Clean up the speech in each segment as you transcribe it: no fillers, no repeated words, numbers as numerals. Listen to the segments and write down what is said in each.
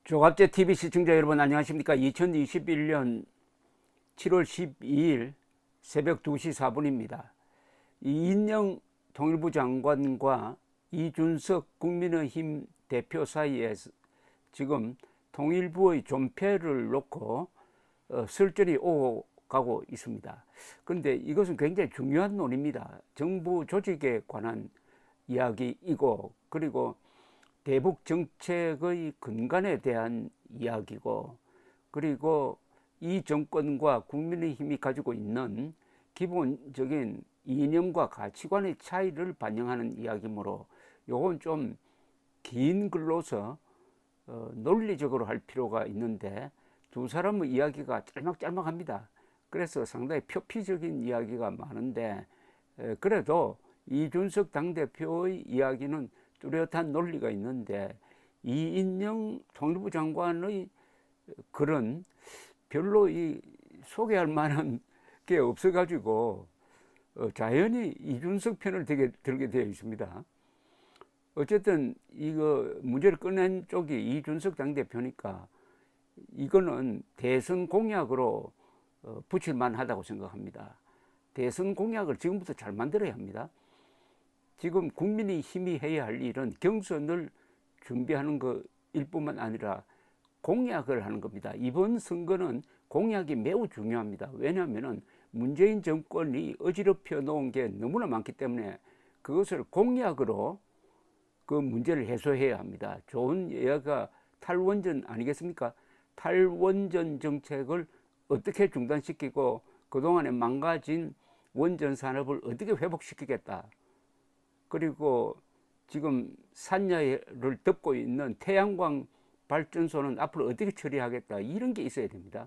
조갑제 TV 시청자 여러분 안녕하십니까? 2021년 7월 12일 새벽 2시 4분입니다. 이인영 통일부 장관과 이준석 국민의힘 대표 사이에 지금 통일부의 존폐를 놓고 설전이 오고 가고 있습니다. 그런데 이것은 굉장히 중요한 논의입니다. 정부 조직에 관한 이야기이고, 그리고 대북 정책의 근간에 대한 이야기고, 그리고 이 정권과 국민의힘이 가지고 있는 기본적인 이념과 가치관의 차이를 반영하는 이야기이므로 요건 좀 긴 글로서 논리적으로 할 필요가 있는데, 두 사람의 이야기가 짤막짤막합니다. 그래서 상당히 표피적인 이야기가 많은데, 그래도 이준석 당대표의 이야기는 뚜렷한 논리가 있는데, 이인영 통일부 장관의 글은 별로 소개할 만한 게 없어가지고 자연히 이준석 편을 들게 되어 있습니다. 어쨌든 이거 문제를 꺼낸 쪽이 이준석 당대표니까 이거는 대선 공약으로 붙일 만하다고 생각합니다. 대선 공약을 지금부터 잘 만들어야 합니다. 지금 국민이 힘이 해야 할 일은 경선을 준비하는 것일 뿐만 아니라 공약을 하는 겁니다. 이번 선거는 공약이 매우 중요합니다. 왜냐하면 문재인 정권이 어지럽혀 놓은 게 너무나 많기 때문에 그것을 공약으로 그 문제를 해소해야 합니다. 좋은 예가 탈원전 아니겠습니까? 탈원전 정책을 어떻게 중단시키고 그동안에 망가진 원전 산업을 어떻게 회복시키겠다. 그리고 지금 산야를 덮고 있는 태양광 발전소는 앞으로 어떻게 처리하겠다, 이런 게 있어야 됩니다.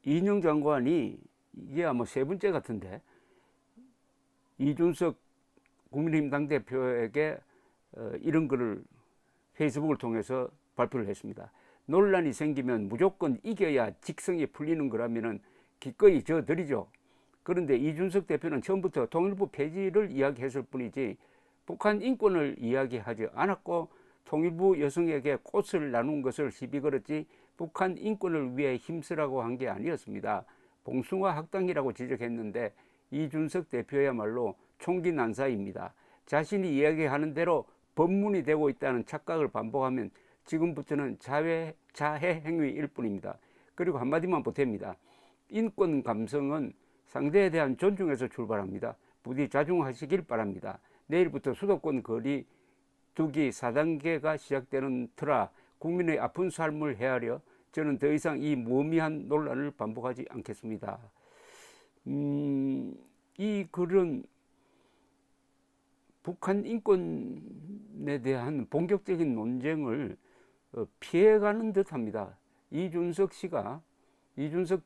이인영 장관이 이게 아마 세 번째 같은데 이준석 국민의힘 당대표에게 이런 글을 페이스북을 통해서 발표를 했습니다. 논란이 생기면 무조건 이겨야 직성이 풀리는 거라면 기꺼이 져드리죠. 그런데 이준석 대표는 처음부터 통일부 폐지를 이야기했을 뿐이지 북한 인권을 이야기하지 않았고, 통일부 여성에게 꽃을 나눈 것을 시비 걸었지 북한 인권을 위해 힘쓰라고 한 게 아니었습니다. 봉숭아 학당이라고 지적했는데 이준석 대표야말로 총기 난사입니다. 자신이 이야기하는 대로 법문이 되고 있다는 착각을 반복하면 지금부터는 자해 행위일 뿐입니다. 그리고 한마디만 보탭니다. 인권 감성은 상대에 대한 존중에서 출발합니다. 부디 자중하시길 바랍니다. 내일부터 수도권 거리 두기 4단계가 시작되는 터라 국민의 아픈 삶을 헤아려 저는 더 이상 이 무의미한 논란을 반복하지 않겠습니다. 이 글은 북한 인권에 대한 본격적인 논쟁을 피해가는 듯합니다. 이준석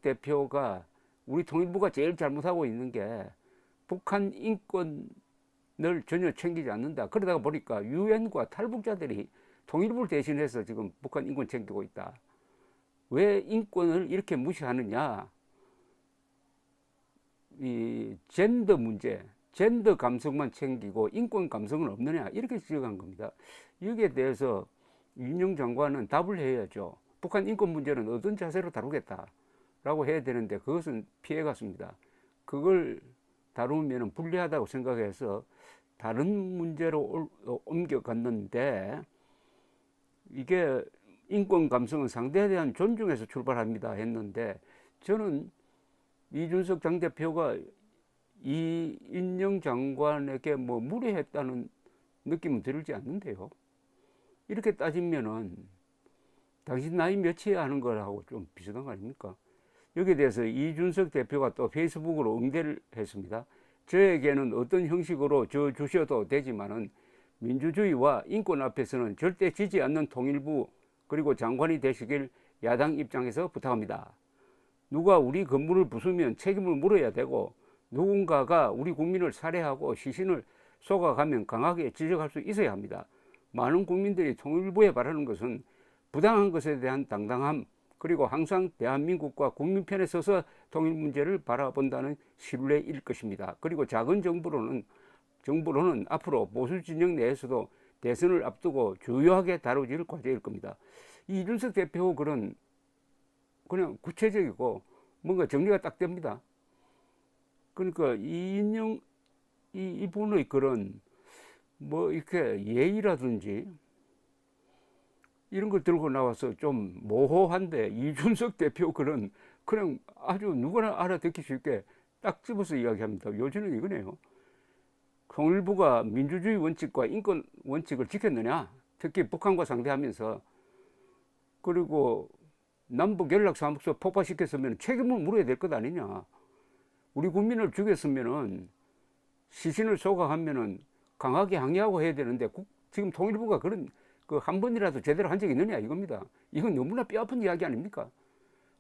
대표가 우리 통일부가 제일 잘못하고 있는 게 북한 인권을 전혀 챙기지 않는다. 그러다가 보니까 유엔과 탈북자들이 통일부를 대신해서 지금 북한 인권 챙기고 있다. 왜 인권을 이렇게 무시하느냐. 이 젠더 문제, 젠더 감성만 챙기고 인권 감성은 없느냐, 이렇게 지적한 겁니다. 여기에 대해서 이인영 장관은 답을 해야죠. 북한 인권 문제는 어떤 자세로 다루겠다 라고 해야 되는데 그것은 피해갔습니다. 그걸 다루면 불리하다고 생각해서 다른 문제로 옮겨갔는데, 이게 인권 감성은 상대에 대한 존중에서 출발합니다 했는데, 저는 이준석 당대표가 이인영 장관에게 무례했다는 느낌은 들지 않는데요. 이렇게 따지면은 당신 나이 몇이야 하는 거하고 좀 비슷한 거 아닙니까? 여기에 대해서 이준석 대표가 또 페이스북으로 응대를 했습니다. 저에게는 어떤 형식으로 져 주셔도 되지만은 민주주의와 인권 앞에서는 절대 지지 않는 통일부 그리고 장관이 되시길 야당 입장에서 부탁합니다. 누가 우리 건물을 부수면 책임을 물어야 되고, 누군가가 우리 국민을 살해하고 시신을 쏘아가면 강하게 지적할 수 있어야 합니다. 많은 국민들이 통일부에 바라는 것은 부당한 것에 대한 당당함, 그리고 항상 대한민국과 국민 편에 서서 통일 문제를 바라본다는 신뢰일 것입니다. 그리고 작은 정부로는 앞으로 보수 진영 내에서도 대선을 앞두고 주요하게 다뤄질 과제일 겁니다. 이준석 대표 그런 그냥 구체적이고 뭔가 정리가 딱 됩니다. 그러니까 이분의 그런 뭐 이렇게 예의라든지 이런 걸 들고 나와서 좀 모호한데 이준석 대표 그런 그냥 아주 누구나 알아듣기 쉽게 딱 집어서 이야기합니다. 요즘은 이거네요. 통일부가 민주주의 원칙과 인권 원칙을 지켰느냐, 특히 북한과 상대하면서. 그리고 남북 연락사무소 폭파시켰으면 책임을 물어야 될 것 아니냐. 우리 국민을 죽였으면은 시신을 소각하면은 강하게 항의하고 해야 되는데 지금 통일부가 그런 그 한 번이라도 제대로 한 적이 있느냐 이겁니다. 이건 너무나 뼈아픈 이야기 아닙니까?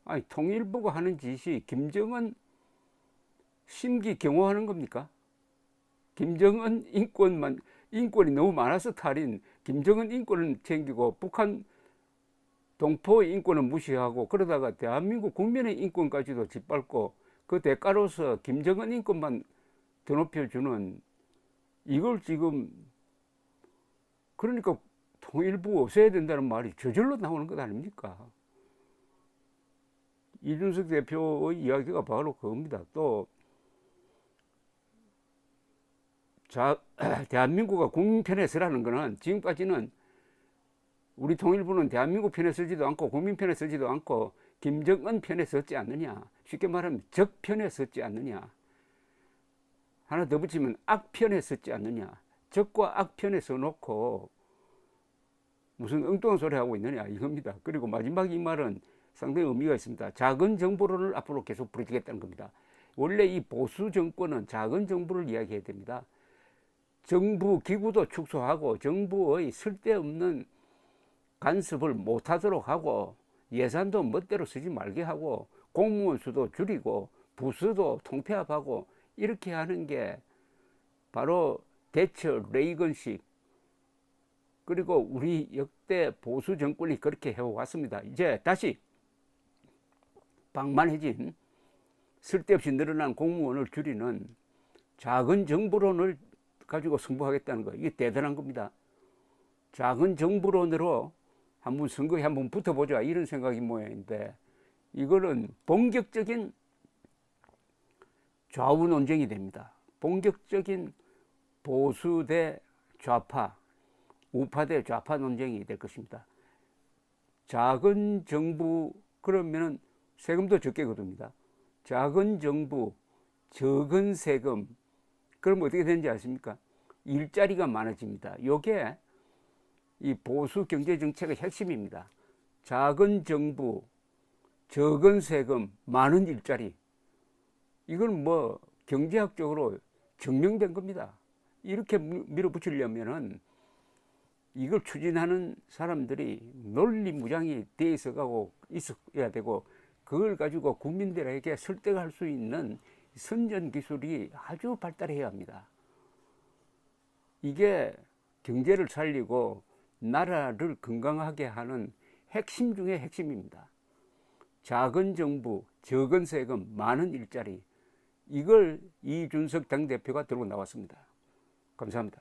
아니 통일부가 하는 짓이 김정은 심기 경호하는 겁니까? 김정은 인권이 너무 많아서 탈인, 김정은 인권은 챙기고 북한 동포의 인권은 무시하고 그러다가 대한민국 국민의 인권까지도 짓밟고 그 대가로서 김정은 인권만 드높여주는 이걸 지금 그러니까 통일부 없애야 된다는 말이 저절로 나오는 것 아닙니까? 이준석 대표의 이야기가 바로 그겁니다. 또 대한민국과 국민 편에 서라는 거는 지금까지는 우리 통일부는 대한민국 편에 서지도 않고 국민 편에 서지도 않고 김정은 편에 섰지 않느냐. 쉽게 말하면 적 편에 섰지 않느냐. 하나 더 붙이면 악 편에 섰지 않느냐. 적과 악 편에 서놓고 무슨 엉뚱한 소리 하고 있느냐 이겁니다. 그리고 마지막 이 말은 상당히 의미가 있습니다. 작은 정부를 앞으로 계속 부르짖겠다는 겁니다. 원래 이 보수 정권은 작은 정부를 이야기해야 됩니다. 정부 기구도 축소하고 정부의 쓸데없는 간섭을 못하도록 하고 예산도 멋대로 쓰지 말게 하고 공무원 수도 줄이고 부서도 통폐합하고 이렇게 하는 게 바로 대처 레이건식 그리고 우리 역대 보수 정권이 그렇게 해왔습니다. 이제 다시 방만해진 쓸데없이 늘어난 공무원을 줄이는 작은 정부론을 가지고 승부하겠다는 거 이게 대단한 겁니다. 작은 정부론으로 한번 선거에 한번 붙어보자 이런 생각이 모양인데 이거는 본격적인 좌우 논쟁이 됩니다. 본격적인 보수 대 좌파, 우파 대 좌파 논쟁이 될 것입니다. 작은 정부 그러면은 세금도 적게 거둡니다. 작은 정부, 적은 세금 그럼 어떻게 되는지 아십니까? 일자리가 많아집니다. 이게 이 보수 경제 정책의 핵심입니다. 작은 정부, 적은 세금, 많은 일자리. 이건 뭐 경제학적으로 증명된 겁니다. 이렇게 밀어붙이려면은 이걸 추진하는 사람들이 논리무장이 돼 있어가고 있어야 되고 그걸 가지고 국민들에게 설득할 수 있는 선전 기술이 아주 발달해야 합니다. 이게 경제를 살리고 나라를 건강하게 하는 핵심 중에 핵심입니다. 작은 정부, 적은 세금, 많은 일자리 이걸 이준석 당대표가 들고 나왔습니다. 감사합니다.